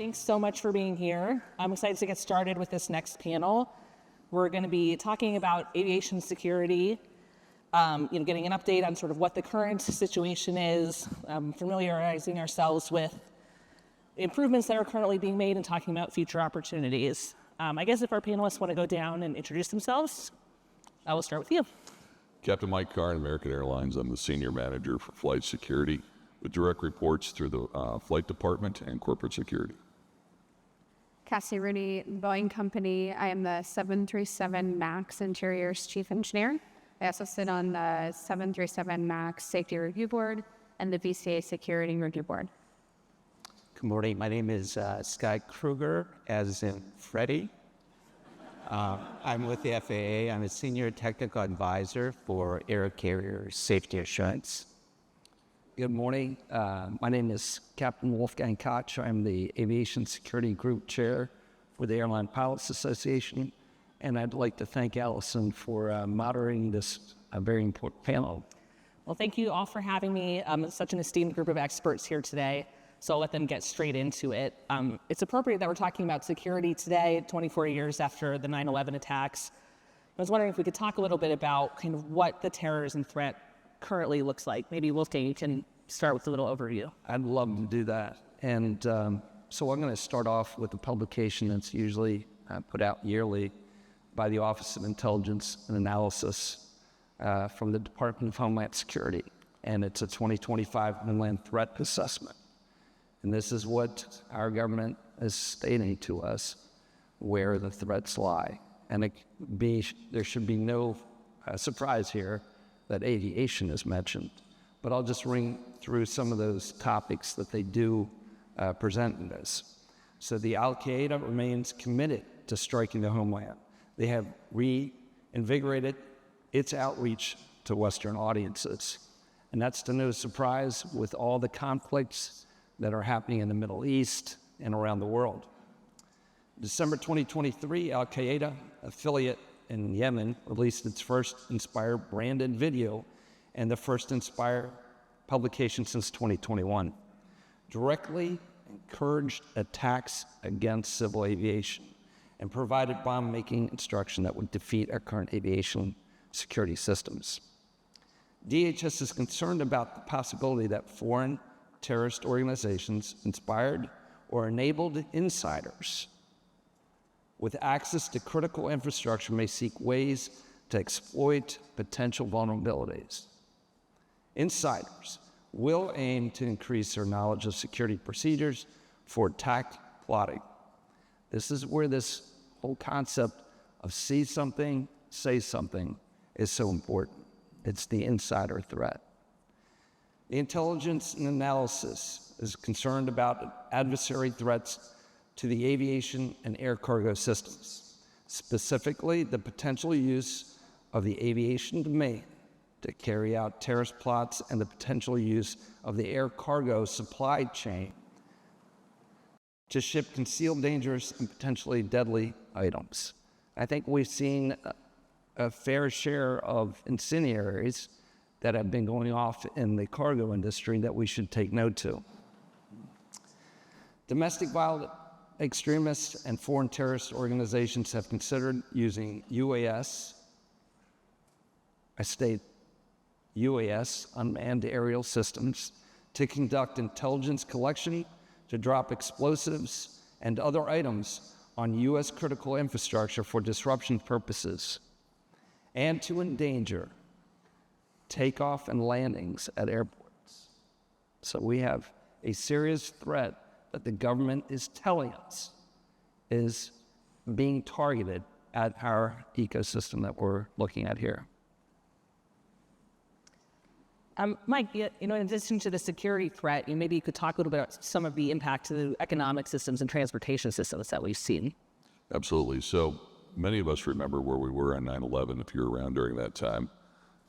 Thanks so much for being here. I'm excited to get started with this next panel. We're going to be talking about aviation security, getting an update on sort of what the current situation is, familiarizing ourselves with improvements that are currently being made and talking about future opportunities. I guess if our panelists want to go down and introduce themselves, I will start with you. Captain Mike Karn, American Airlines. I'm the Senior Manager for Flight Security with direct reports through the Flight Department and Corporate Security. Cassie, Rooney, Boeing Company. I am the 737 MAX Interiors Chief Engineer. I also sit on the 737 MAX Safety Review Board and the VCA Security Review Board. Good morning. My name is Scott Krueger, as in Freddie. I'm with the FAA. I'm a Senior Technical Advisor for Air Carrier Safety Assurance. Good morning. My name is Captain Wolfgang Koch. I'm the Aviation Security Group Chair for the Airline Pilots Association, and I'd like to thank Alison for moderating this very important panel. Well, thank you all for having me. Such an esteemed group of experts here today, so I'll let them get straight into it. It's appropriate that we're talking about security today, 24 years after the 9/11 attacks. I was wondering if we could talk a little bit about kind of what the terrorism threat currently looks like. Maybe Wolfgang, you can start with a little overview. I'd love to do that. And so I'm going to start off with a publication that's usually put out yearly by the Office of Intelligence and Analysis from the Department of Homeland Security. And it's a 2025 Homeland Threat Assessment. And this is what our government is stating to us, where the threats lie. And there should be no surprise here that aviation is mentioned, but I'll just ring through some of those topics that they do present in this. So the Al-Qaeda remains committed to striking the homeland. They have reinvigorated its outreach to Western audiences, and that's to no surprise with all the conflicts that are happening in the Middle East and around the world. December 2023, Al-Qaeda affiliate in Yemen released its first Inspire branded video and the first Inspire publication since 2021. Directly encouraged attacks against civil aviation and provided bomb-making instruction that would defeat our current aviation security systems. DHS is concerned about the possibility that foreign terrorist organizations inspired or enabled insiders with access to critical infrastructure may seek ways to exploit potential vulnerabilities. Insiders will aim to increase their knowledge of security procedures for attack plotting. This is where this whole concept of see something, say something is so important. It's the insider threat. The intelligence and analysis is concerned about adversary threats to the aviation and air cargo systems, specifically the potential use of the aviation domain to carry out terrorist plots and the potential use of the air cargo supply chain to ship concealed, dangerous, and potentially deadly items. I think we've seen a fair share of incendiaries that have been going off in the cargo industry that we should take note to. Domestic violent extremists and foreign terrorist organizations have considered using UAS, I state UAS, unmanned aerial systems, to conduct intelligence collection, to drop explosives and other items on U.S. critical infrastructure for disruption purposes, and to endanger takeoff and landings at airports. So we have a serious threat that the government is telling us is being targeted at our ecosystem that we're looking at here. Mike, in addition to the security threat, maybe you could talk a little bit about some of the impact to the economic systems and transportation systems that we've seen. Absolutely. So many of us remember where we were on 9/11, if you were around during that time,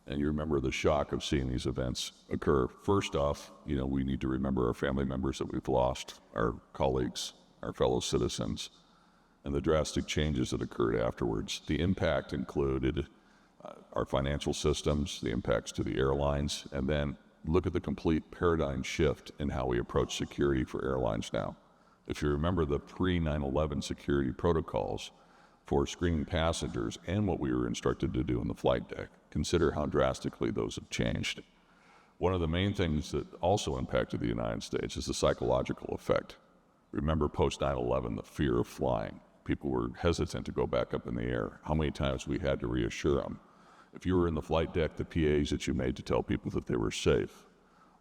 and you remember the shock of seeing these events occur. First off, we need to remember our family members that we've lost, our colleagues, our fellow citizens, and the drastic changes that occurred afterwards. The impact included our financial systems, the impacts to the airlines, and then look at the complete paradigm shift in how we approach security for airlines now. If you remember the pre-9/11 security protocols for screening passengers and what we were instructed to do in the flight deck, consider how drastically those have changed. One of the main things that also impacted the United States is the psychological effect. Remember post 9/11, the fear of flying. People were hesitant to go back up in the air. How many times we had to reassure them. If you were in the flight deck, the PAs that you made to tell people that they were safe.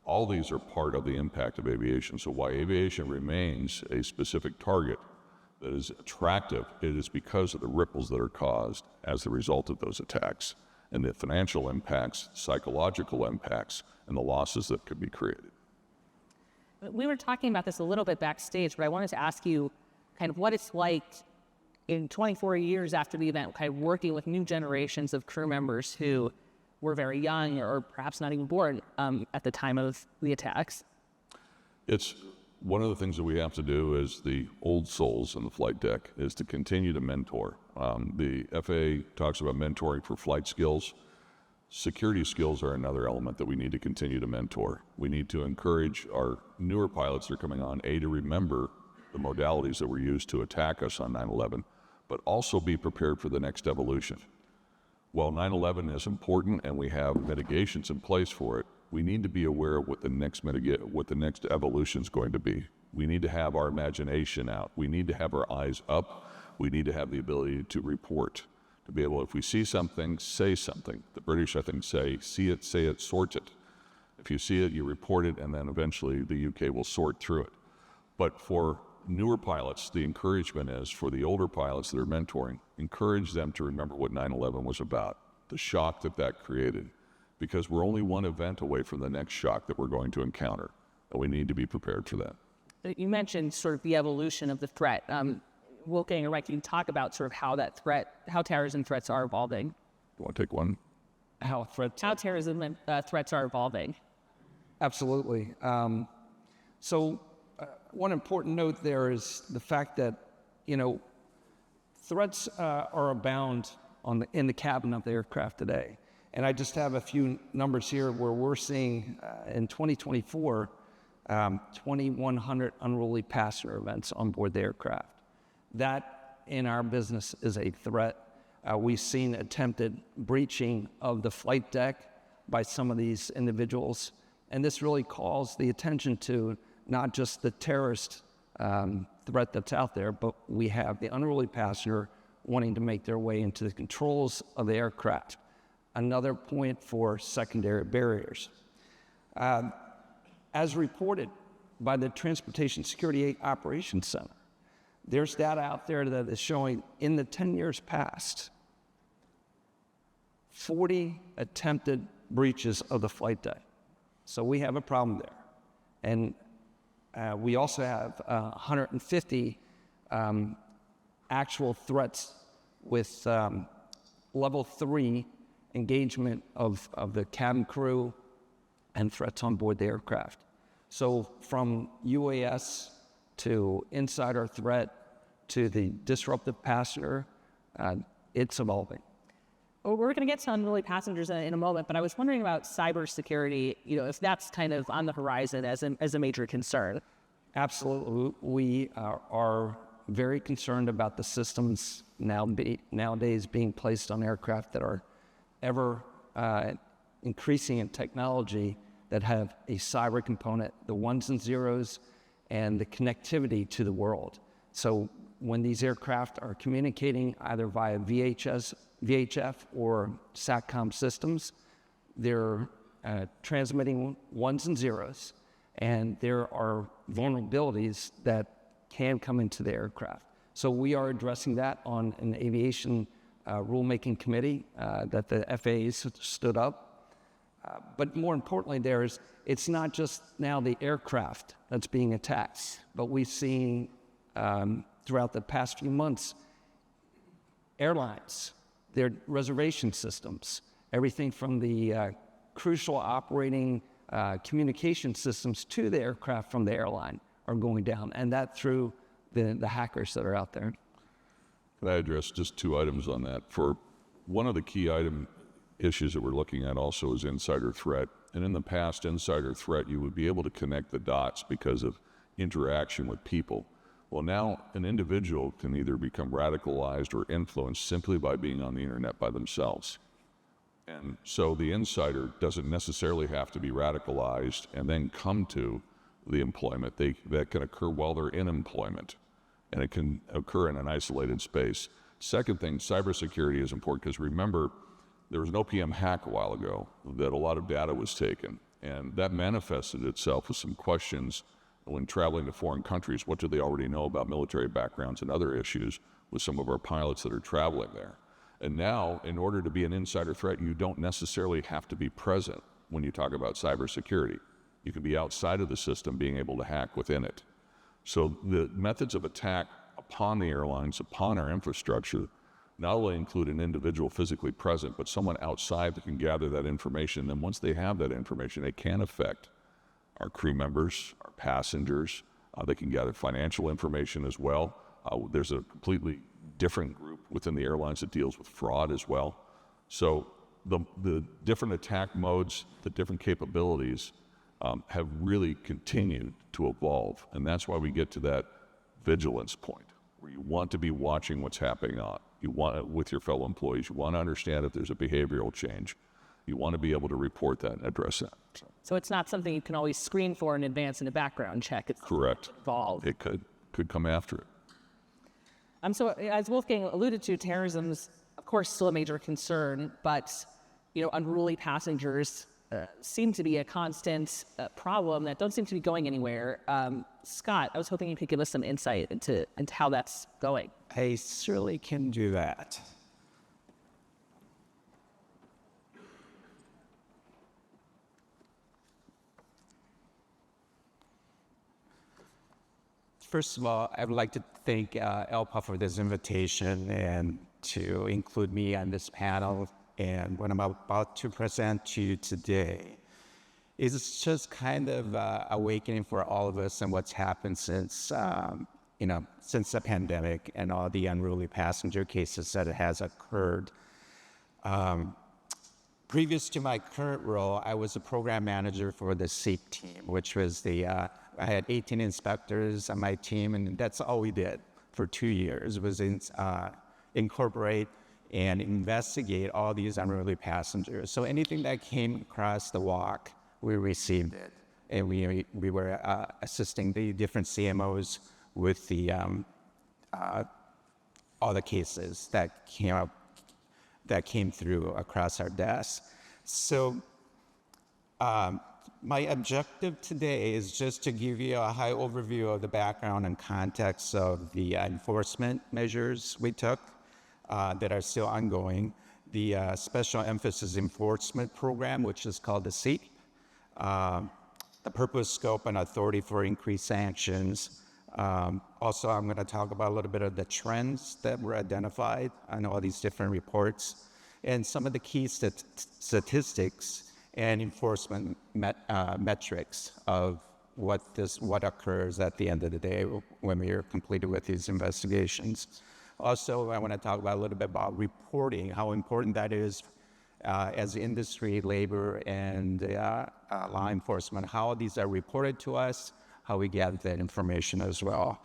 All these are part of the impact of aviation. So why aviation remains a specific target that is attractive, it is because of the ripples that are caused as a result of those attacks, and the financial impacts, psychological impacts, and the losses that could be created. We were talking about this a little bit backstage, but I wanted to ask you kind of what it's like in 24 years after the event, kind of working with new generations of crew members who were very young or perhaps not even born at the time of the attacks. It's one of the things that we have to do as the old souls in the flight deck is to continue to mentor. The FAA talks about mentoring for flight skills. Security skills are another element that we need to continue to mentor. We need to encourage our newer pilots that are coming on, to remember the modalities that were used to attack us on 9/11, but also be prepared for the next evolution. While 9/11 is important and we have mitigations in place for it, we need to be aware of what the next evolution is going to be. We need to have our imagination out. We need to have our eyes up. We need to have the ability to report, to be able, if we see something, say something. The British, I think, say it, sort it. If you see it, you report it, and then eventually the UK will sort through it. But for newer pilots, the encouragement is for the older pilots that are mentoring, encourage them to remember what 9/11 was about, the shock that created, because we're only one event away from the next shock that we're going to encounter, and we need to be prepared for that. You mentioned sort of the evolution of the threat. Wolfgang, can you talk about sort of how terrorism threats are evolving? You want to take one? How terrorism threats are evolving. Absolutely. One important note there is the fact that, threats are abound in the cabin of the aircraft today. And I just have a few numbers here where we're seeing in 2024, 2,100 unruly passenger events on board the aircraft. That in our business is a threat. We've seen attempted breaching of the flight deck by some of these individuals. And this really calls the attention to not just the terrorist threat that's out there, but we have the unruly passenger wanting to make their way into the controls of the aircraft. Another point for secondary barriers. As reported by the Transportation Security Operations Center, there's data out there that is showing in the 10 years past, 40 attempted breaches of the flight deck. So we have a problem there. And we also have 150 actual threats with level 3 engagement of the cabin crew and threats on board the aircraft. So from UAS to insider threat to the disruptive passenger, it's evolving. Well, we're going to get to unruly passengers in a moment, but I was wondering about cybersecurity, if that's kind of on the horizon as a major concern. Absolutely. We are very concerned about the systems nowadays being placed on aircraft that are ever increasing in technology that have a cyber component, the ones and zeros, and the connectivity to the world. So when these aircraft are communicating either via VHF or SATCOM systems, they're transmitting ones and zeros, and there are vulnerabilities that can come into the aircraft. So we are addressing that on an aviation rulemaking committee that the FAA stood up. But more importantly, it's not just now the aircraft that's being attacked, but we've seen throughout the past few months, airlines, their reservation systems, everything from the crucial operating communication systems to the aircraft from the airline are going down, and that through the hackers that are out there. Can I address just 2 items on that? For one of the key issues that we're looking at also is insider threat. And in the past, insider threat, you would be able to connect the dots because of interaction with people. Well, now an individual can either become radicalized or influenced simply by being on the internet by themselves. And so the insider doesn't necessarily have to be radicalized and then come to the employment. That can occur while they're in employment, and it can occur in an isolated space. Second thing, cybersecurity is important because remember, there was an OPM hack a while ago that a lot of data was taken, and that manifested itself with some questions when traveling to foreign countries. What do they already know about military backgrounds and other issues with some of our pilots that are traveling there? And now, in order to be an insider threat, you don't necessarily have to be present when you talk about cybersecurity. You can be outside of the system, being able to hack within it. So the methods of attack upon the airlines, upon our infrastructure, not only include an individual physically present, but someone outside that can gather that information. And once they have that information, it can affect our crew members, our passengers. They can gather financial information as well. There's a completely different group within the airlines that deals with fraud as well. So the different attack modes, the different capabilities have really continued to evolve. And that's why we get to that vigilance point, where you want to be watching what's happening with your fellow employees. You want to understand if there's a behavioral change. You want to be able to report that and address that. So it's not something you can always screen for in advance in a background check. It's correct. Involved. It could come after it. So as Wolfgang alluded to, terrorism's, of course, still a major concern, but unruly passengers seem to be a constant problem that don't seem to be going anywhere. Scott, I was hoping you could give us some insight into how that's going. I certainly can do that. First of all, I would like to thank ALPA for this invitation and to include me on this panel. And what I'm about to present to you today is just kind of awakening for all of us and what's happened since the pandemic and all the unruly passenger cases that has occurred. Previous to my current role, I was a program manager for the SEEP team, which was I had 18 inspectors on my team, and that's all we did for 2 years, was incorporate and investigate all these unruly passengers. So anything that came across the walk, we received it. And we were assisting the different CMOs with all the cases that came through across our desk. So my objective today is just to give you a high overview of the background and context of the enforcement measures we took that are still ongoing, the Special Emphasis Enforcement Program, which is called the SEEP, the purpose, scope, and authority for increased sanctions. Also, I'm going to talk about a little bit of the trends that were identified on all these different reports and some of the key statistics and enforcement metrics of what occurs at the end of the day when we are completed with these investigations. Also, I want to talk about a little bit about reporting, how important that is as industry, labor, and law enforcement, how these are reported to us, how we gather that information as well.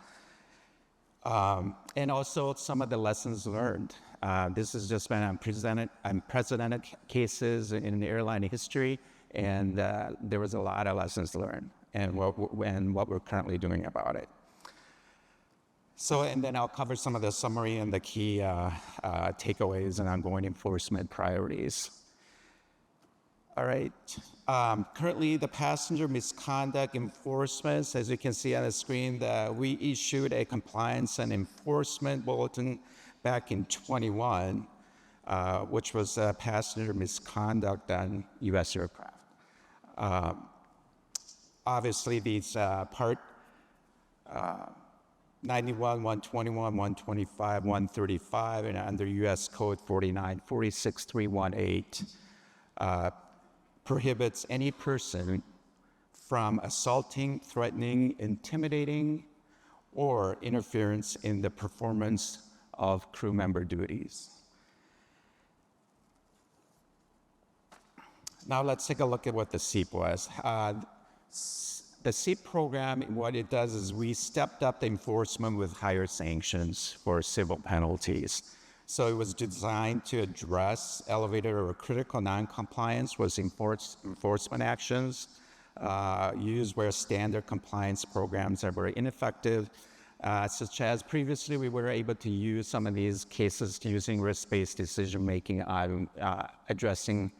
And also some of the lessons learned. This has just been unprecedented cases in the airline history, and there was a lot of lessons learned and what we're currently doing about it. So, and then I'll cover some of the summary and the key takeaways and ongoing enforcement priorities. All right. Currently, the passenger misconduct enforcement, as you can see on the screen, we issued a compliance and enforcement bulletin back in 21, which was passenger misconduct on U.S. aircraft. Obviously, these part 91, 121, 125, 135, and under U.S. Code 49, 46318, prohibits any person from assaulting, threatening, intimidating, or interference in the performance of crew member duties. Now let's take a look at what the SEEP was. the SEAP program, what it does is we stepped up the enforcement with higher sanctions for civil penalties. So it was designed to address elevator or critical non-compliance with enforcement actions used where standard compliance programs are very ineffective, such as previously we were able to use some of these cases using risk-based decision-making on addressing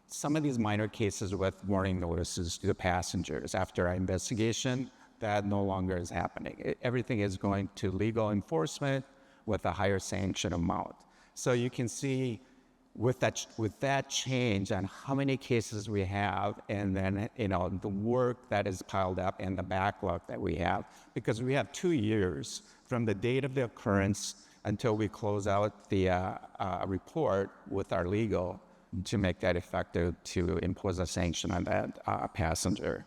some of these minor cases with warning notices to the passengers. After our investigation, that no longer is happening. Everything is going to legal enforcement with a higher sanction amount. So you can see with that change on how many cases we have, and then the work that is piled up and the backlog that we have, because we have 2 years from the date of the occurrence until we close out the report with our legal to make that effective to impose a sanction on that passenger.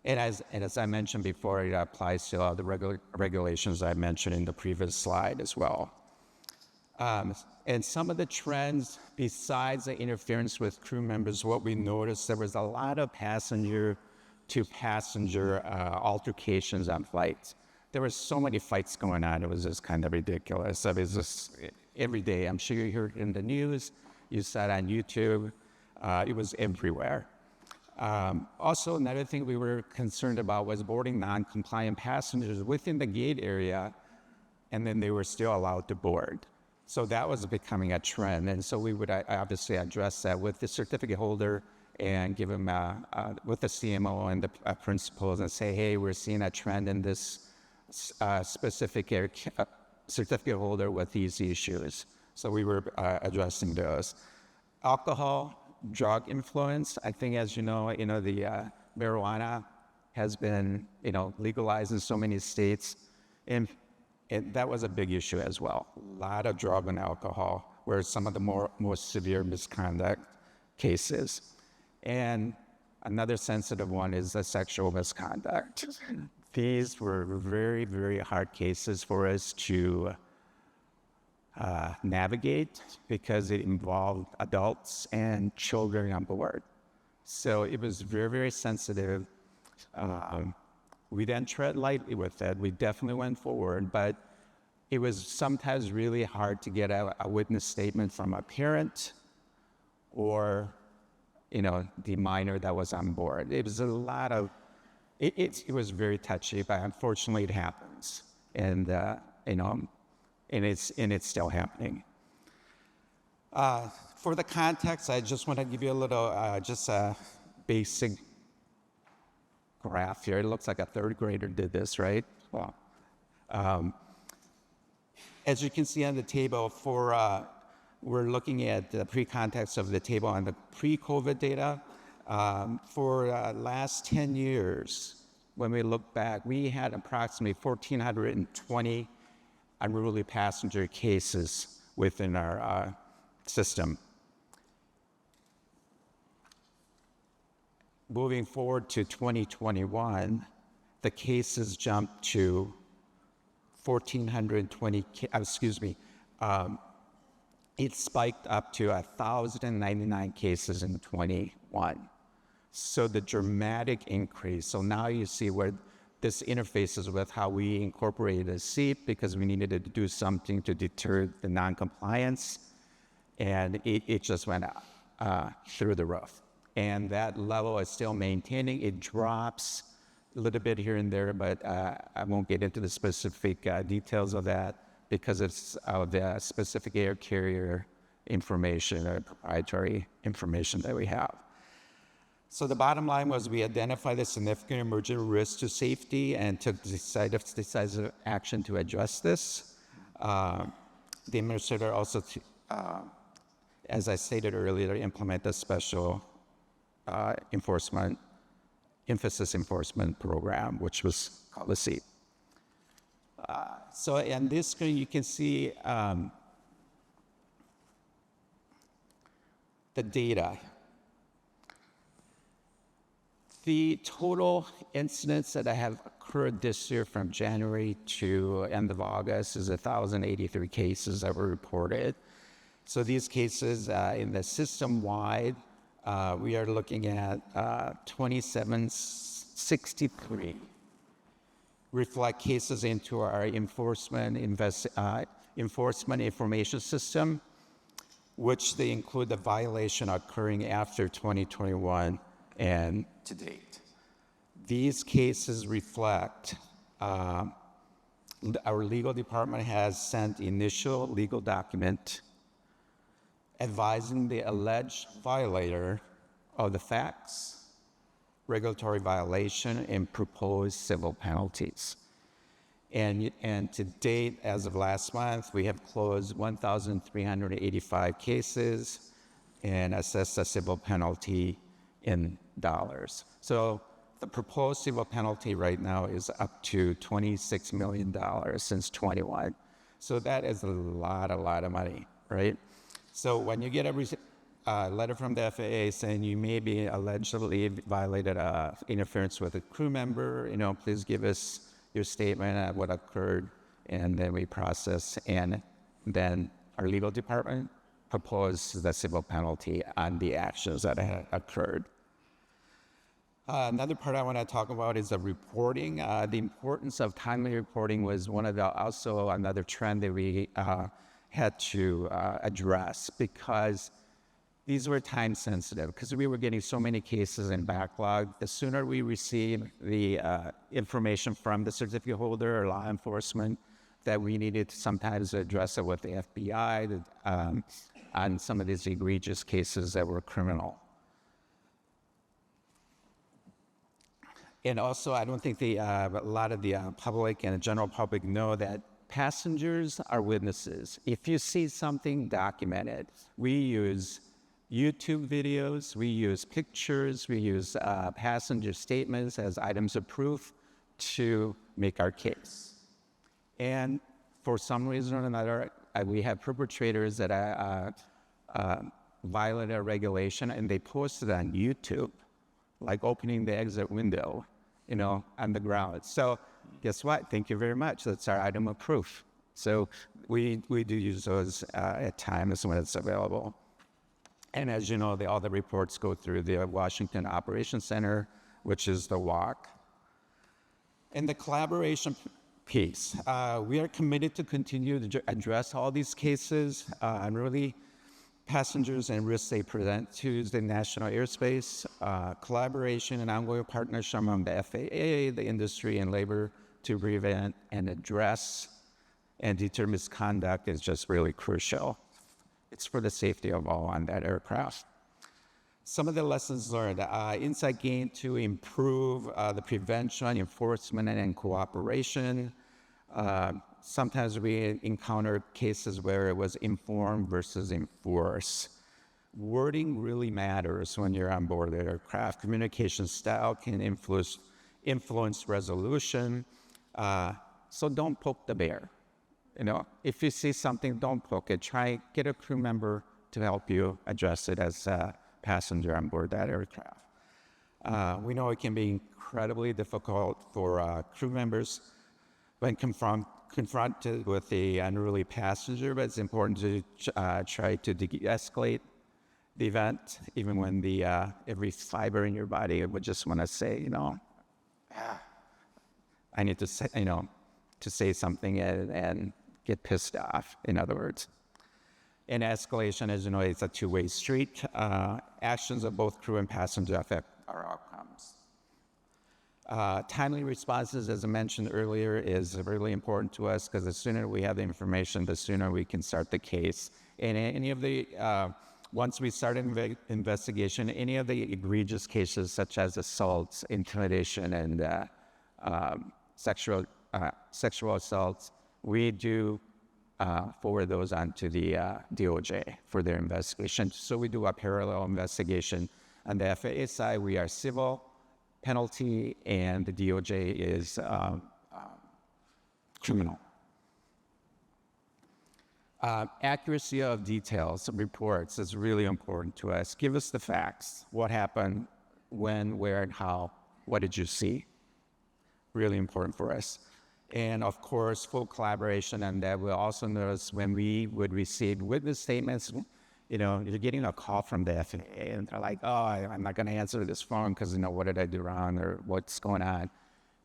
And as I mentioned before, it applies to all the regulations I mentioned in the previous slide as well. And some of the trends, besides the interference with crew members, what we noticed, there was a lot of passenger-to-passenger altercations on flights. There were so many fights going on, it was just kind of ridiculous. It was just every day. I'm sure you heard it in the news, you saw it on YouTube, it was everywhere. Also, another thing we were concerned about was boarding non-compliant passengers within the gate area, and then they were still allowed to board. So that was becoming a trend, and so we would obviously address that with the certificate holder and give them, with the CMO and the principals, and say, hey, we're seeing a trend in this specific certificate holder with these issues. So we were addressing those. Alcohol, drug influence. I think, as you know, the marijuana has been, legalized in so many states, and that was a big issue as well. A lot of drug and alcohol were some of the more severe misconduct cases. And another sensitive one is the sexual misconduct. These were very, very hard cases for us to navigate because it involved adults and children on board. So it was very, very sensitive. We didn't tread lightly with it. We definitely went forward, but it was sometimes really hard to get a witness statement from a parent or, the minor that was on board. It was a lot of, it was very touchy, but unfortunately it happens. And, and it's still happening. For the context, I just want to give you a little, just a basic graph here. It looks like a third grader did this, right? Well, as you can see on the table, we're looking at the pre-context of the table on the pre-COVID data. For last 10 years, when we look back, we had approximately 1,420 unruly passenger cases within our system. Moving forward to 2021, the cases jumped to 1,420, it spiked up to 1,099 cases in 21. So the dramatic increase. So now you see where this interfaces with how we incorporated a SEAP because we needed to do something to deter the non-compliance, and it just went through the roof. And that level is still maintaining. It drops a little bit here and there, but I won't get into the specific details of that because it's of the specific air carrier information or proprietary information that we have. So the bottom line was we identified the significant emerging risk to safety and took decisive action to address this. The administrator also, as I stated earlier, implement a special emphasis enforcement program, which was called the SEAP. So on this screen, you can see the data. The total incidents that have occurred this year from January to end of August is 1,083 cases that were reported. So these cases in the system-wide, we are looking at 27 63 reflect cases into our enforcement information system, which they include the violation occurring after 2021 and to date. These cases reflect our legal department has sent initial legal document advising the alleged violator of the facts, regulatory violation, and proposed civil penalties. And to date, as of last month, we have closed 1,385 cases and assessed a civil penalty in dollars. So the proposed civil penalty right now is up to $26 million since 21. So that is a lot of money, right? So when you get a letter from the FAA saying you may be allegedly violated interference with a crew member, please give us your statement of what occurred, and then we process, and then our legal department proposes the civil penalty on the actions that had occurred. Another part I want to talk about is the reporting. The importance of timely reporting was also another trend that we had to address, because these were time sensitive, because we were getting so many cases in backlog. The sooner we receive the information from the certificate holder or law enforcement, that we needed to sometimes address it with the FBI on some of these egregious cases that were criminal. And also, I don't think a lot of the public and the general public know that passengers are witnesses. If you see something documented, we use YouTube videos, we use pictures, we use passenger statements as items of proof to make our case. And for some reason or another, we have perpetrators that violate a regulation, and they post it on YouTube, like opening the exit window, on the ground. So guess what? Thank you very much. That's our item of proof. So we do use those at times when it's available. And as you know, all the reports go through the Washington Operations Center, which is the WOC. And the collaboration piece, we are committed to continue to address all these cases and really passengers and risks they present to the national airspace. Collaboration and ongoing partnership among the FAA, the industry, and labor to prevent and address and deter misconduct is just really crucial. It's for the safety of all on that aircraft. Some of the lessons learned, insight gained to improve the prevention, enforcement, and cooperation. Sometimes we encountered cases where it was inform versus enforce. Wording really matters when you're on board the aircraft. Communication style can influence resolution. So don't poke the bear. If you see something, don't poke it. Try get a crew member to help you address it as a passenger on board that aircraft. We know it can be incredibly difficult for crew members when confronted with the unruly passenger, but it's important to try to de-escalate the event, even when every fiber in your body would just want to say, I need to say, to say something and get pissed off, in other words. In escalation, as you know, it's a two-way street. Actions of both crew and passenger affect our outcomes. Timely responses, as I mentioned earlier, is really important to us, because the sooner we have the information, the sooner we can start the case. And any of the, once we start an investigation, any of the egregious cases such as assaults, intimidation, and sexual assaults, we do forward those on to the DOJ for their investigation. So we do a parallel investigation. On the FAA side, we are civil penalty, and the DOJ is criminal. Accuracy of details, reports is really important to us. Give us the facts. What happened, when, where, and how. What did you see? Really important for us. And of course, full collaboration, and that we'll also notice when we would receive witness statements, you're getting a call from the FAA and they're like, oh, I'm not going to answer this phone because, what did I do wrong or what's going on?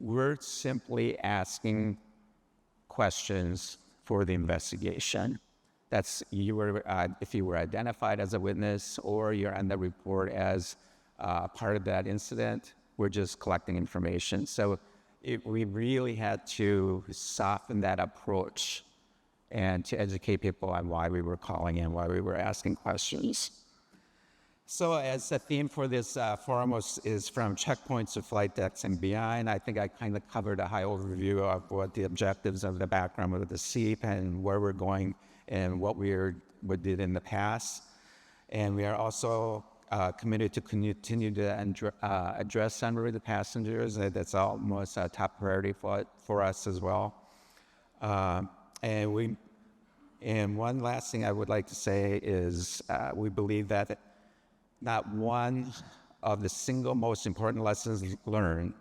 We're simply asking questions for the investigation. That's if you were identified as a witness or you're on the report as part of that incident, we're just collecting information. So we really had to soften that approach and to educate people on why we were calling in, why we were asking questions. So as the theme for this forum is from checkpoints to flight decks and beyond, I think I kind of covered a high overview of what the objectives of the background of the SEEP and where we're going and what we did in the past. And we are also committed to continue to address unruly passengers. That's almost a top priority for us as well. And one last thing I would like to say is we believe that not one of the single most important lessons learned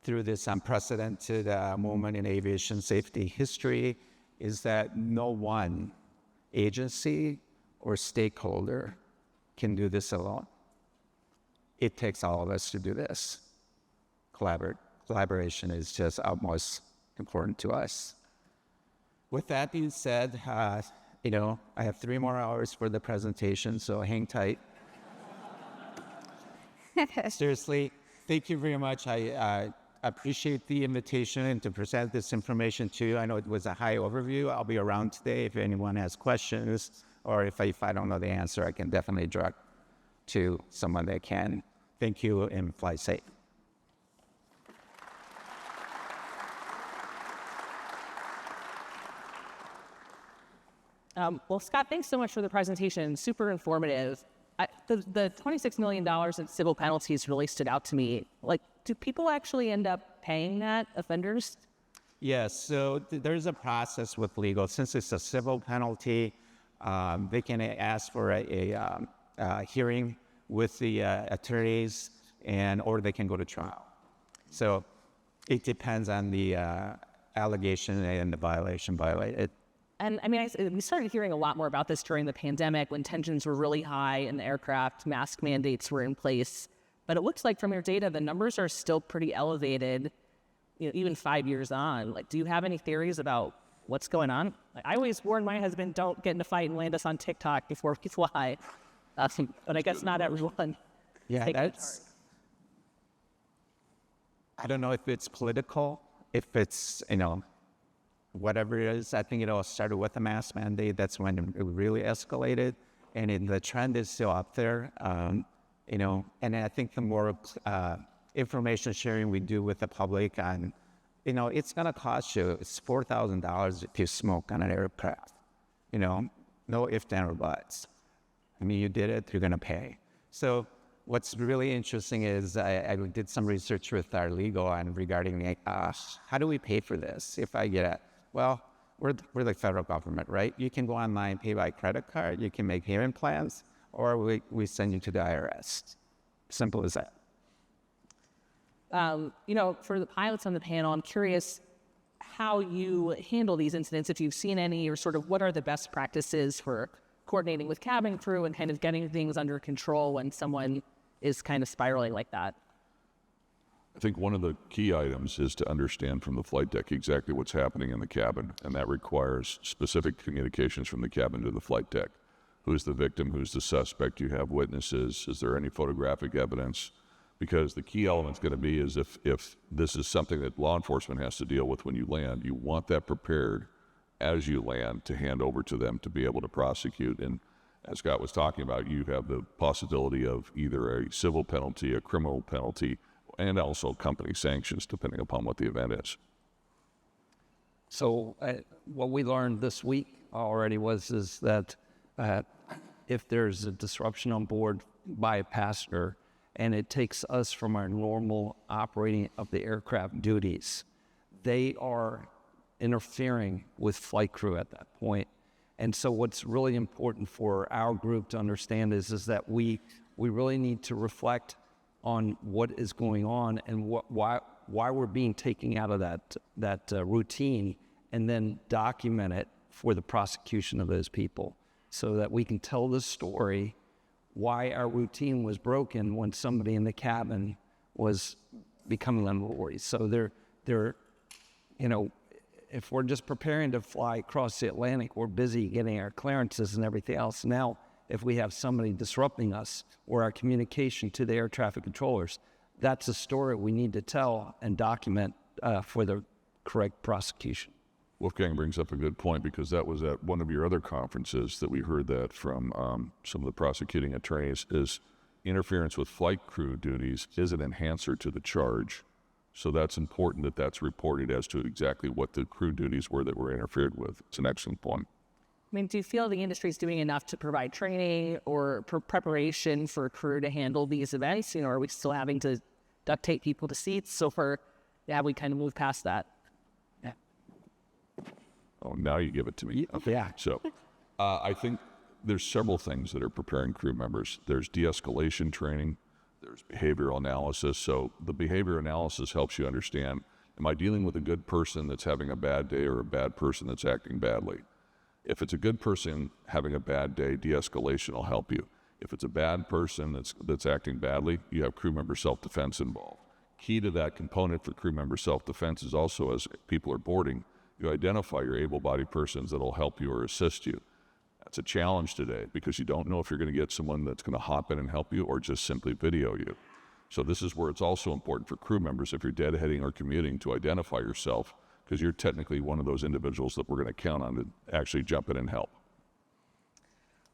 through this unprecedented moment in aviation safety history is that no one agency or stakeholder can do this alone. It takes all of us to do this. Collaboration is just utmost important to us. With that being said, I have 3 more hours for the presentation, so hang tight. Seriously, thank you very much. I appreciate the invitation and to present this information to you. I know it was a high overview. I'll be around today if anyone has questions, or if I don't know the answer, I can definitely direct to someone that can. Thank you and fly safe. Well, Scott, thanks so much for the presentation. Super informative. The $26 million in civil penalties really stood out to me. Do people actually end up paying that, offenders? Yes, so there's a process with legal. Since it's a civil penalty, they can ask for a hearing with the attorneys, or they can go to trial. So it depends on the allegation and the violation violated. And we started hearing a lot more about this during the pandemic when tensions were really high in the aircraft, mask mandates were in place. But it looks like from your data, the numbers are still pretty elevated, even 5 years on. Do you have any theories about what's going on? I always warn my husband, don't get in a fight and land us on TikTok before we fly. But I guess not everyone. Yeah, I don't know if it's political, if it's, whatever it is. I think it all started with the mask mandate. That's when it really escalated. And the trend is still up there, and I think the more information sharing we do with the public on, it's going to cost you, it's $4,000 if you smoke on an aircraft, no ifs, ands, or buts. You did it, you're going to pay. So what's really interesting is I did some research with our legal on regarding how do we pay for this if I get it? Well, we're the federal government, right? You can go online, pay by credit card, you can make payment plans, or we send you to the IRS. Simple as that. For the pilots on the panel, I'm curious how you handle these incidents, if you've seen any, or sort of what are the best practices for coordinating with cabin crew and kind of getting things under control when someone is kind of spiraling like that? I think one of the key items is to understand from the flight deck exactly what's happening in the cabin, and that requires specific communications from the cabin to the flight deck. Who's the victim? Who's the suspect? Do you have witnesses? Is there any photographic evidence? Because the key element's going to be is if this is something that law enforcement has to deal with when you land, you want that prepared as you land to hand over to them to be able to prosecute. And as Scott was talking about, you have the possibility of either a civil penalty, a criminal penalty, and also company sanctions, depending upon what the event is. So what we learned this week already is that if there's a disruption on board by a passenger and it takes us from our normal operating of the aircraft duties, they are interfering with flight crew at that point. And so what's really important for our group to understand is that we really need to reflect on what is going on and why we're being taken out of that routine, and then document it for the prosecution of those people. so that we can tell the story why our routine was broken when somebody in the cabin was becoming unruly. So they're, if we're just preparing to fly across the Atlantic, we're busy getting our clearances and everything else. Now, if we have somebody disrupting us or our communication to the air traffic controllers, that's a story we need to tell and document for the correct prosecution. Wolfgang brings up a good point, because that was at one of your other conferences that we heard that from some of the prosecuting attorneys, is interference with flight crew duties is an enhancer to the charge. So that's important that that's reported as to exactly what the crew duties were that were interfered with. It's an excellent point. I mean, do you feel the industry is doing enough to provide training or preparation for crew to handle these events? Are we still having to duct tape people to seats? So we kind of moved past that. Yeah. Oh, now you give it to me. Okay. Yeah. So I think there's several things that are preparing crew members. There's de-escalation training. There's behavioral analysis. So the behavior analysis helps you understand, am I dealing with a good person that's having a bad day or a bad person that's acting badly? If it's a good person having a bad day, de-escalation will help you. If it's a bad person that's acting badly, you have crew member self-defense involved. Key to that component for crew member self-defense is also, as people are boarding, you identify your able-bodied persons that will help you or assist you. That's a challenge today, because you don't know if you're going to get someone that's going to hop in and help you or just simply video you. So this is where it's also important for crew members, if you're deadheading or commuting, to identify yourself, because you're technically one of those individuals that we're going to count on to actually jump in and help.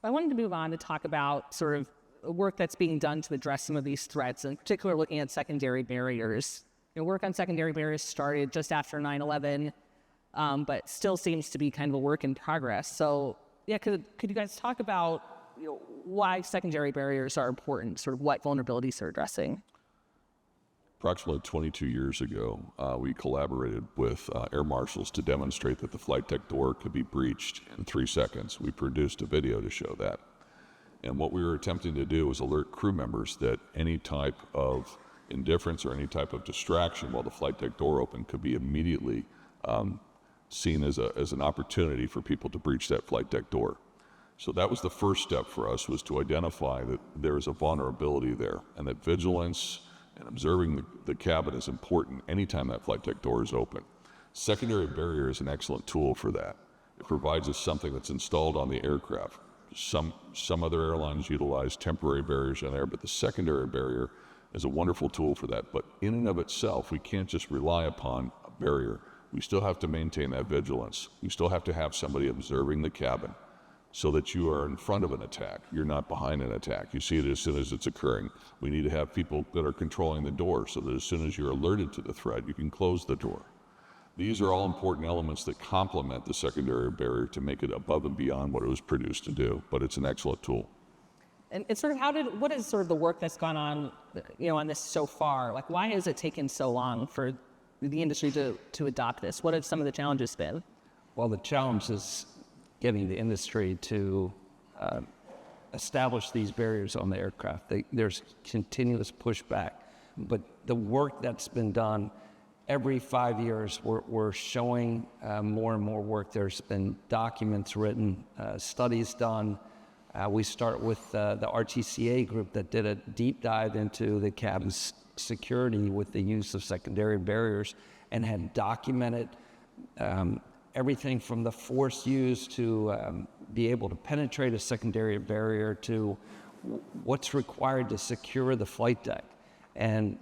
I wanted to move on to talk about sort of work that's being done to address some of these threats, and in particular looking at secondary barriers. Work on secondary barriers started just after 9/11, but still seems to be kind of a work in progress. So yeah, could you guys talk about why secondary barriers are important, sort of what vulnerabilities they're addressing? Approximately 22 years ago, we collaborated with air marshals to demonstrate that the flight deck door could be breached in 3 seconds. We produced a video to show that. And what we were attempting to do was alert crew members that any type of indifference or any type of distraction while the flight deck door opened could be immediately seen as an opportunity for people to breach that flight deck door. So that was the first step for us, was to identify that there is a vulnerability there, and that vigilance and observing the cabin is important anytime that flight deck door is open. Secondary barrier is an excellent tool for that. It provides us something that's installed on the aircraft. Some other airlines utilize temporary barriers on there, but the secondary barrier is a wonderful tool for that. But in and of itself, we can't just rely upon a barrier. We still have to maintain that vigilance. We still have to have somebody observing the cabin so that you are in front of an attack. You're not behind an attack. You see it as soon as it's occurring. We need to have people that are controlling the door so that as soon as you're alerted to the threat, you can close the door. These are all important elements that complement the secondary barrier to make it above and beyond what it was produced to do, but it's an excellent tool. And it's sort of what is sort of the work that's gone on, on this so far? Like, why has it taken so long for the industry to adopt this? What have some of the challenges been? Well, the challenge is getting the industry to establish these barriers on the aircraft. There's continuous pushback, but the work that's been done every 5 years, we're showing more and more work. There's been documents written, studies done. We start with the RTCA group that did a deep dive into the cabin's security with the use of secondary barriers and had documented everything from the force used to be able to penetrate a secondary barrier to what's required to secure the flight deck. And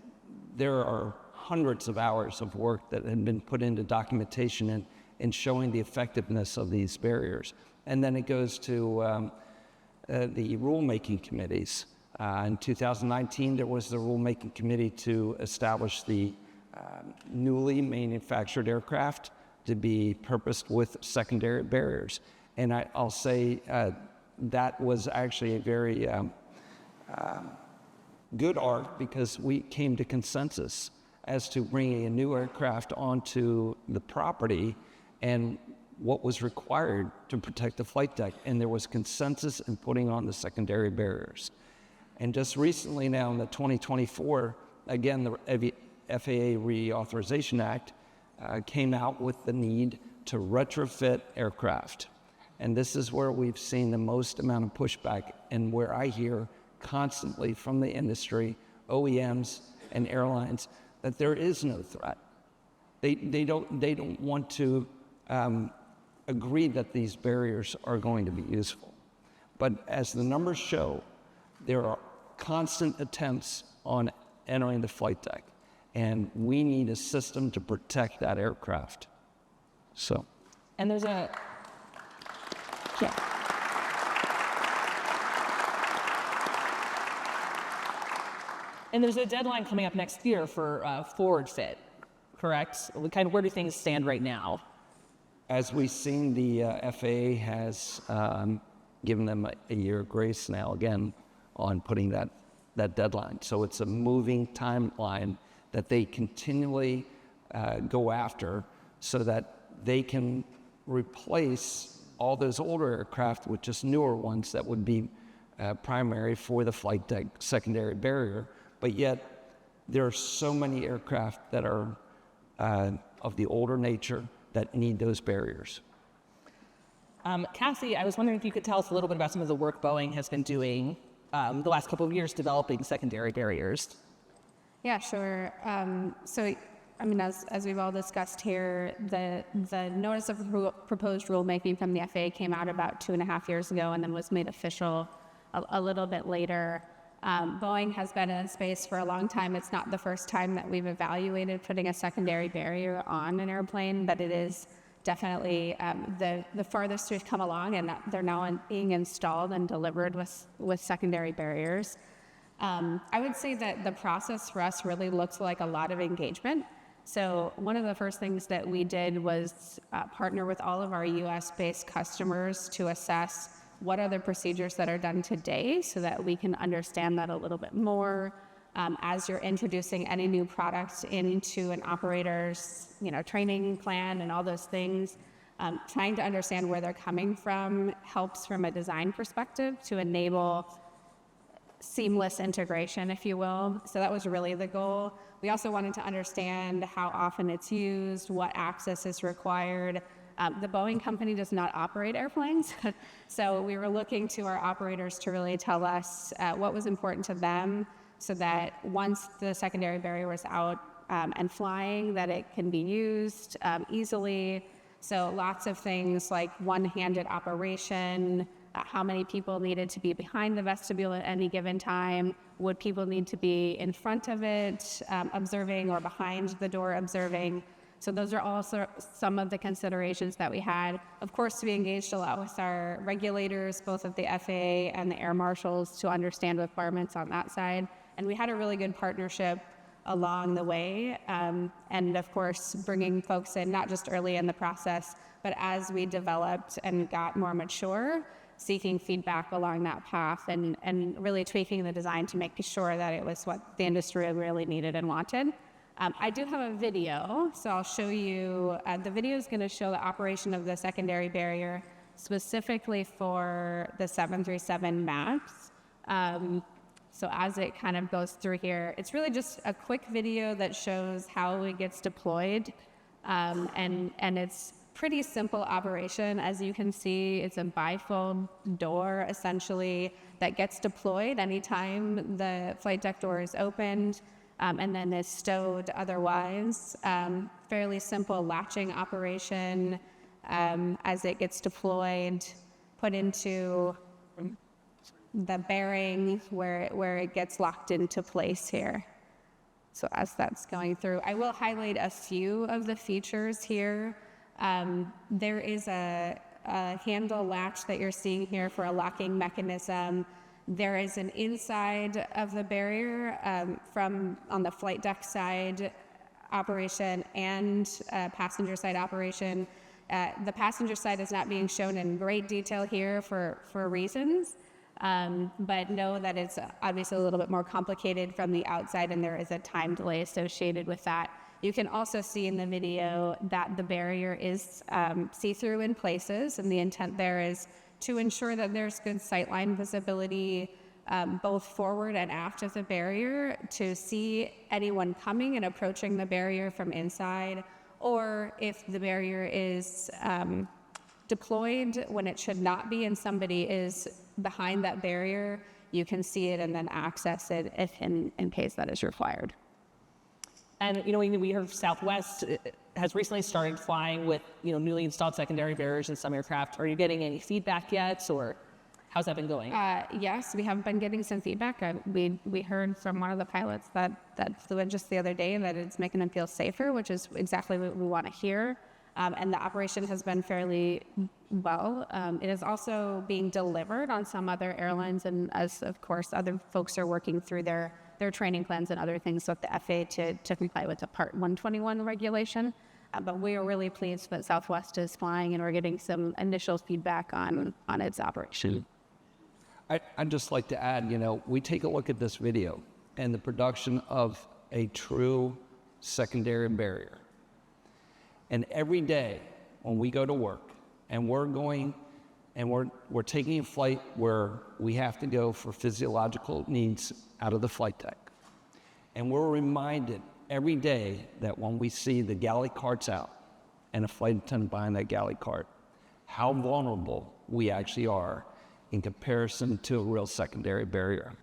there are hundreds of hours of work that have been put into documentation and showing the effectiveness of these barriers. And then it goes to the rulemaking committees. In 2019, there was the rulemaking committee to establish the newly manufactured aircraft to be purposed with secondary barriers. And I'll say that was actually a very good art, because we came to consensus as to bringing a new aircraft onto the property and what was required to protect the flight deck. And there was consensus in putting on the secondary barriers. And just recently now in the 2024, again, the FAA Reauthorization Act came out with the need to retrofit aircraft. And this is where we've seen the most amount of pushback, and where I hear constantly from the industry, OEMs and airlines, that there is no threat. They don't want to agree that these barriers are going to be useful. But as the numbers show, there are constant attempts on entering the flight deck, and we need a system to protect that aircraft. So. And there's a, yeah. And there's a deadline coming up next year for forward fit, correct? Kind of where do things stand right now? As we've seen, the FAA has given them a year of grace now again on putting that deadline. So it's a moving timeline that they continually go after so that they can replace all those older aircraft with just newer ones that would be primary for the flight deck secondary barrier. But yet there are so many aircraft that are of the older nature that need those barriers. Cassie, I was wondering if you could tell us a little bit about some of the work Boeing has been doing the last couple of years developing secondary barriers. Yeah, sure. So, I mean, as we've all discussed here, the notice of proposed rulemaking from the FAA came out about 2.5 years ago and then was made official a little bit later. Boeing has been in space for a long time. It's not the first time that we've evaluated putting a secondary barrier on an airplane, but it is definitely the farthest we've come along, and they're now being installed and delivered with secondary barriers. I would say that the process for us really looks like a lot of engagement. So one of the first things that we did was partner with all of our US-based customers to assess what are the procedures that are done today so that we can understand that a little bit more. As you're introducing any new products into an operator's training plan and all those things, trying to understand where they're coming from helps from a design perspective to enable seamless integration, if you will. So that was really the goal. We also wanted to understand how often it's used, what access is required. The Boeing company does not operate airplanes, so we were looking to our operators to really tell us what was important to them so that once the secondary barrier was out and flying, that it can be used easily. So lots of things like one-handed operation, how many people needed to be behind the vestibule at any given time, would people need to be in front of it observing or behind the door observing. So those are also some of the considerations that we had. Of course, we engaged a lot with our regulators, both of the FAA and the air marshals, to understand requirements on that side. And we had a really good partnership along the way. And of course, bringing folks in, not just early in the process, but as we developed and got more mature, seeking feedback along that path and really tweaking the design to make sure that it was what the industry really needed and wanted. I do have a video, so I'll show you. The video is going to show the operation of the secondary barrier specifically for the 737 MAX. So as it kind of goes through here, it's really just a quick video that shows how it gets deployed, and it's pretty simple operation. As you can see, it's a bifold door essentially that gets deployed anytime the flight deck door is opened. And then is stowed otherwise. Fairly simple latching operation as it gets deployed, put into the bearing where it gets locked into place here. So as that's going through, I will highlight a few of the features here. There is a handle latch that you're seeing here for a locking mechanism. There is an inside of the barrier from on the flight deck side operation and passenger side operation. The passenger side is not being shown in great detail here for reasons, but know that it's obviously a little bit more complicated from the outside, and there is a time delay associated with that. You can also see in the video that the barrier is see-through in places, and the intent there is to ensure that there's good sightline visibility both forward and aft of the barrier to see anyone coming and approaching the barrier from inside, or if the barrier is deployed when it should not be and somebody is behind that barrier, you can see it and then access it if in case that is required. And, we heard Southwest has recently started flying with, newly installed secondary barriers in some aircraft. Are you getting any feedback yet, or how's that been going? Yes, we have been getting some feedback. We heard from one of the pilots that flew in just the other day that it's making them feel safer, which is exactly what we want to hear. And the operation has been fairly well. It is also being delivered on some other airlines, and as of course other folks are working through their training plans and other things with the FAA to comply with the Part 121 regulation. But we are really pleased that Southwest is flying, and we're getting some initial feedback on its operation. I'd just like to add, we take a look at this video and the production of a true secondary barrier. And every day when we go to work and we're taking a flight where we have to go for physiological needs out of the flight deck. And we're reminded every day that when we see the galley carts out and a flight attendant behind that galley cart, how vulnerable we actually are in comparison to a real secondary barrier.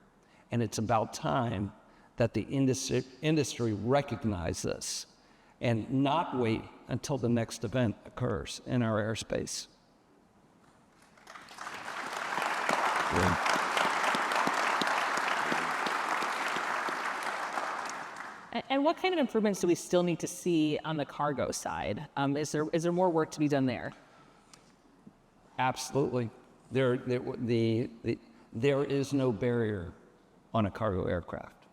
And it's about time that the industry recognize this and not wait until the next event occurs in our airspace. And what kind of improvements do we still need to see on the cargo side? Is there more work to be done there? Absolutely. There is no barrier on a cargo aircraft.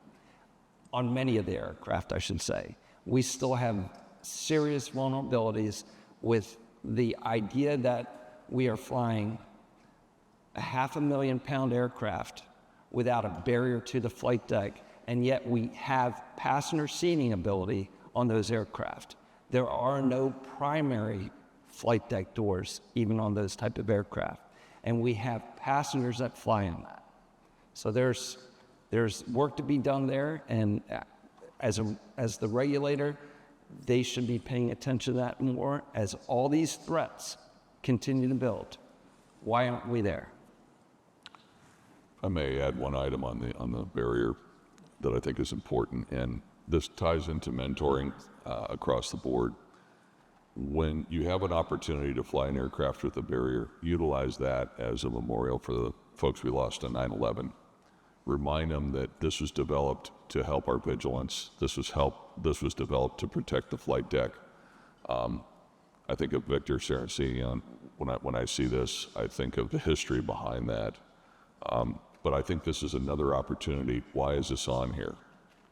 On many of the aircraft, I should say. We still have serious vulnerabilities with the idea that we are flying a 500,000-pound aircraft without a barrier to the flight deck, and yet we have passenger seating ability on those aircraft. There are no primary flight deck doors, even on those type of aircraft, and we have passengers that fly on that. So there's work to be done there, and as the regulator, they should be paying attention to that more as all these threats continue to build. Why aren't we there? I may add one item on the barrier that I think is important, and this ties into mentoring across the board. When you have an opportunity to fly an aircraft with a barrier, utilize that as a memorial for the folks we lost on 9/11. Remind them that this was developed to help our vigilance. This was developed to protect the flight deck. I think of Victor Saraceni. When I see this, I think of the history behind that. But I think this is another opportunity. Why is this on here?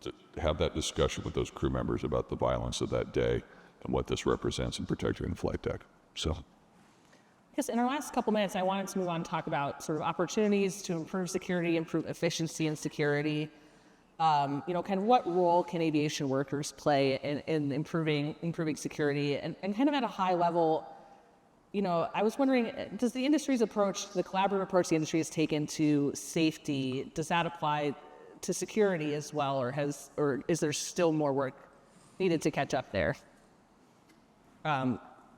To have that discussion with those crew members about the violence of that day and what this represents in protecting the flight deck. So, Yes, in our last couple minutes, I wanted to move on and talk about sort of opportunities to improve security, improve efficiency and security. Kind of what role can aviation workers play in improving security, and kind of at a high level. I was wondering, does the industry's approach, the collaborative approach the industry has taken to safety, does that apply to security as well, or is there still more work needed to catch up there?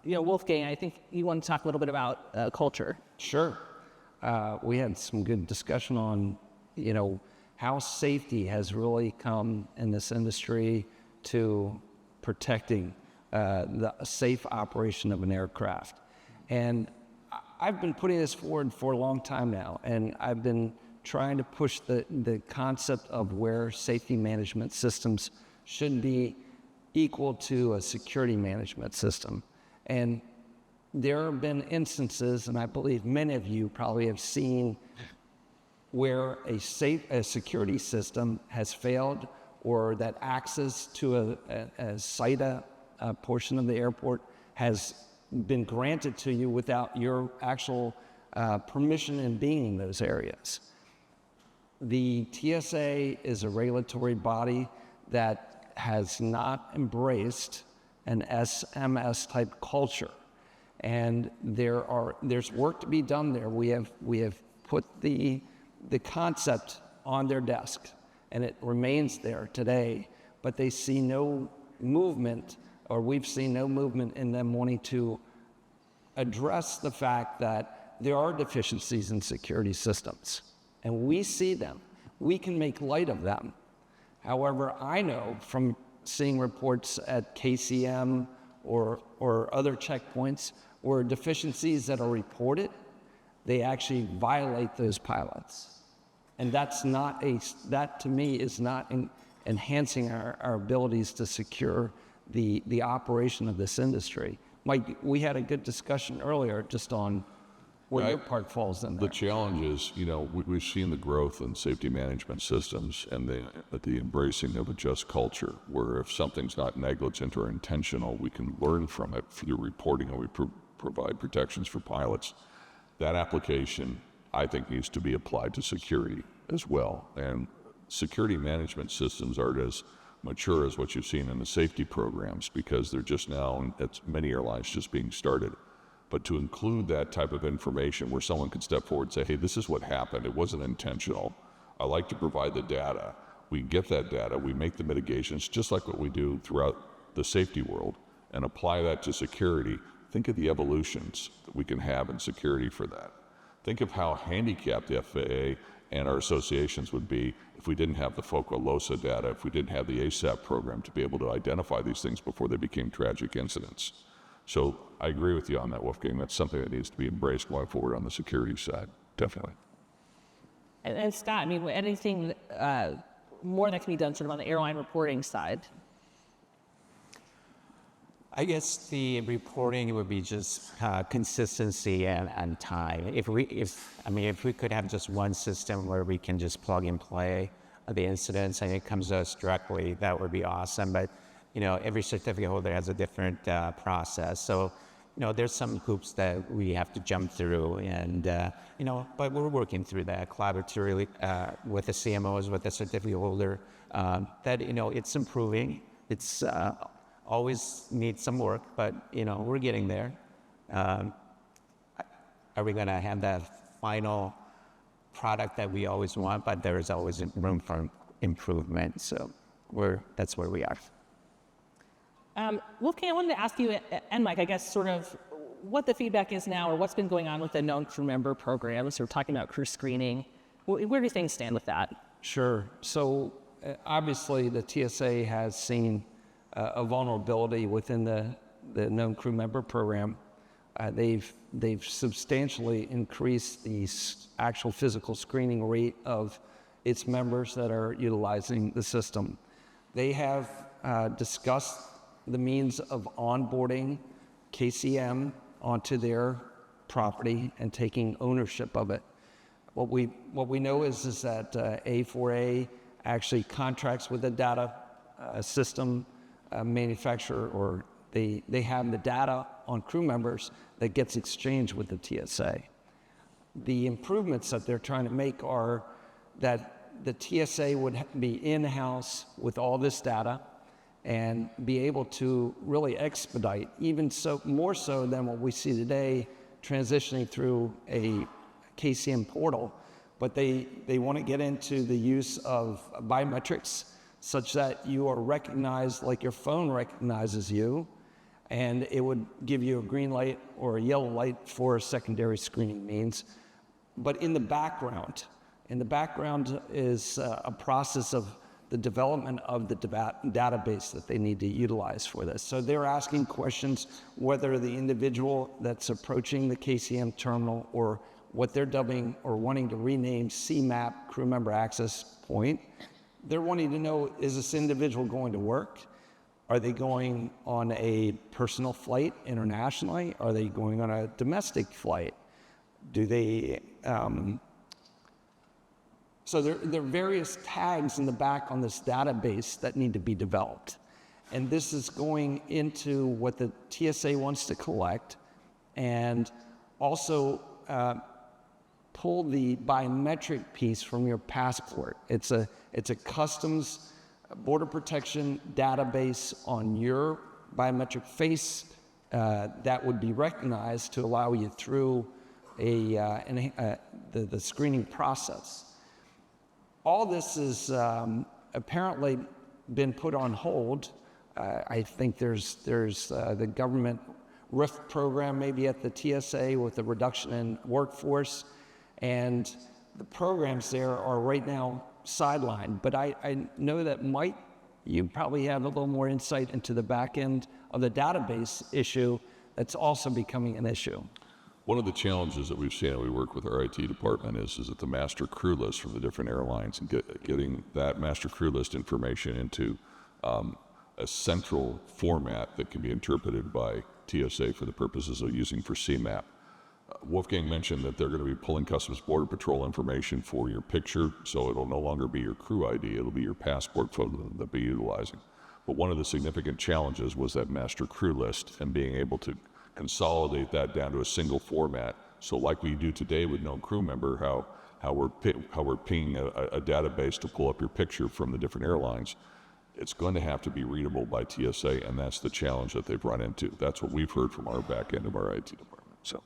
Wolfgang, I think you want to talk a little bit about culture. Sure. We had some good discussion on, how safety has really come in this industry to protecting the safe operation of an aircraft. And I've been putting this forward for a long time now, and I've been trying to push the concept of where safety management systems should be equal to a security management system. And there have been instances, and I believe many of you probably have seen, where a security system has failed, or that access to a SITA portion of the airport has been granted to you without your actual permission in being in those areas. The TSA is a regulatory body that has not embraced an SMS type culture, and there's work to be done there. We have put the concept on their desk, and it remains there today, but they see no movement, or we've seen no movement in them wanting to address the fact that there are deficiencies in security systems, and we see them. We can make light of them. However, I know from seeing reports at KCM or other checkpoints where deficiencies that are reported, they actually violate those pilots. And that to me is not enhancing our abilities to secure the operation of this industry. Mike, we had a good discussion earlier just on where your part falls in there. The challenge is, we've seen the growth in safety management systems and the embracing of a just culture, where if something's not negligent or intentional, we can learn from it through reporting, and we provide protections for pilots. That application, I think, needs to be applied to security as well. And security management systems aren't as mature as what you've seen in the safety programs, because they're just now, at many airlines, just being started. But to include that type of information where someone can step forward and say, hey, this is what happened, it wasn't intentional, I like to provide the data. We get that data, we make the mitigations, just like what we do throughout the safety world, and apply that to security. Think of the evolutions that we can have in security for that. Think of how handicapped the FAA and our associations would be if we didn't have the FOCA-LOSA data, if we didn't have the ASAP program to be able to identify these things before they became tragic incidents. So I agree with you on that, Wolfgang. That's something that needs to be embraced going forward on the security side, definitely. And Scott, I mean, anything more that can be done sort of on the airline reporting side? I guess the reporting would be just consistency and time. If we could have just one system where we can just plug and play the incidents and it comes to us directly, that would be awesome. But every certificate holder has a different process. So, there's some hoops that we have to jump through, and but we're working through that collaboratively with the CMOs, with the certificate holder. That it's improving. It's always needs some work, but we're getting there. Are we going to have that final product that we always want? But there is always room for improvement. So that's where we are. Wolfgang, I wanted to ask you, and Mike, I guess sort of what the feedback is now, or what's been going on with the known crew member program. So we're talking about crew screening. Where do things stand with that? Sure. So obviously the TSA has seen a vulnerability within the known crew member program. They've substantially increased the actual physical screening rate of its members that are utilizing the system. They have discussed the means of onboarding KCM onto their property and taking ownership of it. What we know is that A4A actually contracts with a data system manufacturer, or they have the data on crew members that gets exchanged with the TSA. The improvements that they're trying to make are that the TSA would be in-house with all this data and be able to really expedite, even so more so than what we see today, transitioning through a KCM portal. But they want to get into the use of biometrics such that you are recognized like your phone recognizes you, and it would give you a green light or a yellow light for secondary screening means. But in the background is a process of the development of the database that they need to utilize for this. So they're asking questions whether the individual that's approaching the KCM terminal, or what they're dubbing or wanting to rename CMAP, crew member access point, they're wanting to know, is this individual going to work? Are they going on a personal flight internationally? Are they going on a domestic flight? Do they... So there are various tags in the back on this database that need to be developed. And this is going into what the TSA wants to collect, and also pull the biometric piece from your passport. It's a customs border protection database on your biometric face that would be recognized to allow you through the screening process. All this is apparently been put on hold. I think there's the government RIF program maybe at the TSA with a reduction in workforce. And the programs there are right now sidelined. But I know that Mike, you probably have a little more insight into the back end of the database issue that's also becoming an issue. One of the challenges that we've seen, and we work with our IT department, is that the master crew list from the different airlines and getting that master crew list information into a central format that can be interpreted by TSA for the purposes of using for CMAP. Wolfgang mentioned that they're going to be pulling Customs Border Patrol information for your picture, so it'll no longer be your crew ID, it'll be your passport photo that they'll be utilizing. But one of the significant challenges was that master crew list and being able to consolidate that down to a single format. So like we do today with known crew member, how we're pinging a database to pull up your picture from the different airlines, it's going to have to be readable by TSA, and that's the challenge that they've run into. That's what we've heard from our back end of our IT department. So.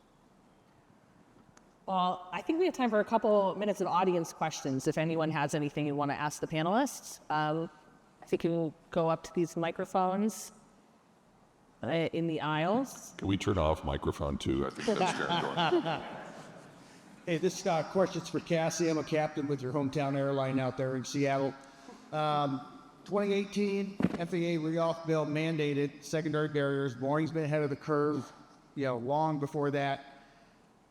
Well, I think we have time for a couple minutes of audience questions. If anyone has anything you want to ask the panelists, I think you can go up to these microphones in the aisles. Can we turn off microphone 2? I think that's going. Hey, this question's for Cassie. I'm a captain with your hometown airline out there in Seattle. 2018, FAA re-off bill mandated secondary barriers. Boeing's been ahead of the curve, long before that.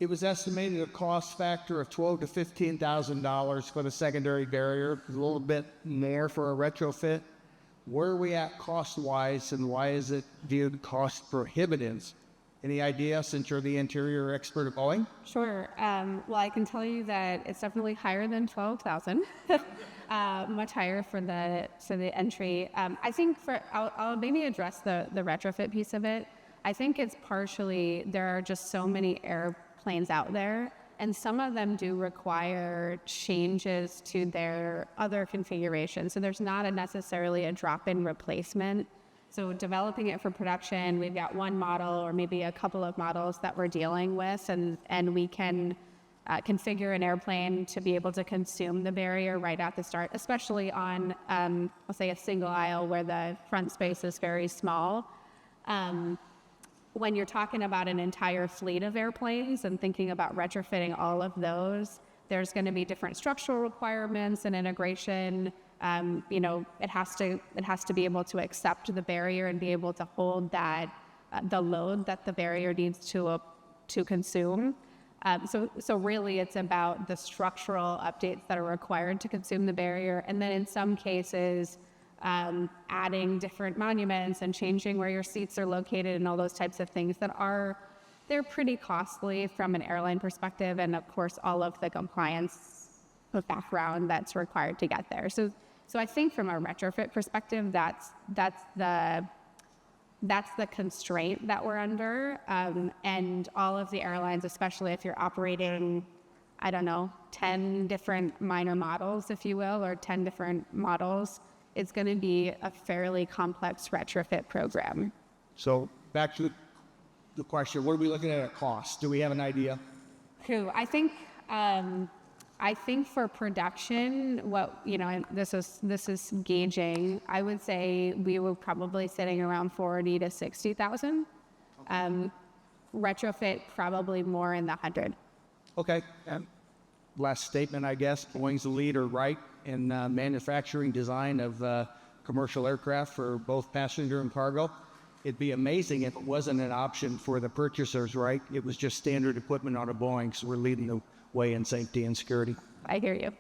It was estimated a cost factor of $12,000 to $15,000 for the secondary barrier, a little bit more for a retrofit. Where are we at cost-wise, and why is it viewed cost prohibitive? Any idea, since you're the interior expert at Boeing? Sure. Well, I can tell you that it's definitely higher than 12,000. Much higher for the entry. I think I'll maybe address the retrofit piece of it. I think it's partially there are just so many airplanes out there, and some of them do require changes to their other configurations. So there's not necessarily a drop-in replacement. So developing it for production, we've got one model or maybe a couple of models that we're dealing with, and we can configure an airplane to be able to consume the barrier right at the start, especially on, let's say, a single aisle where the front space is very small. When you're talking about an entire fleet of airplanes and thinking about retrofitting all of those, there's going to be different structural requirements and integration. It has to be able to accept the barrier and be able to hold that the load that the barrier needs to consume. So really, it's about the structural updates that are required to consume the barrier, and then in some cases, adding different monuments and changing where your seats are located and all those types of things they're pretty costly from an airline perspective, and of course all of the compliance background that's required to get there. So I think from a retrofit perspective, that's the constraint that we're under, and all of the airlines, especially if you're operating, 10 different minor models, if you will, or 10 different models, it's going to be a fairly complex retrofit program. So back to the question, what are we looking at cost? Do we have an idea? I think for production, this is gauging. I would say we were probably sitting around 40 to 60,000. Retrofit probably more in the 100. Okay. And last statement, I guess. Boeing's the leader, right, in manufacturing design of commercial aircraft for both passenger and cargo. It'd be amazing if it wasn't an option for the purchasers, right? It was just standard equipment on a Boeing, so we're leading the way in safety and security. I hear you.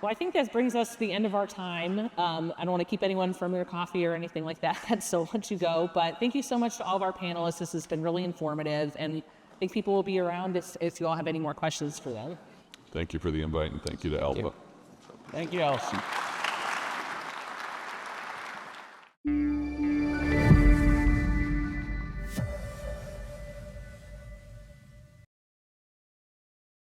Well, I think this brings us to the end of our time. I don't want to keep anyone from your coffee or anything like that, so I'll let you go. But thank you so much to all of our panelists. This has been really informative, and I think people will be around if you all have any more questions for them. Thank you for the invite, and thank you to ALPA. Thank you, Alison.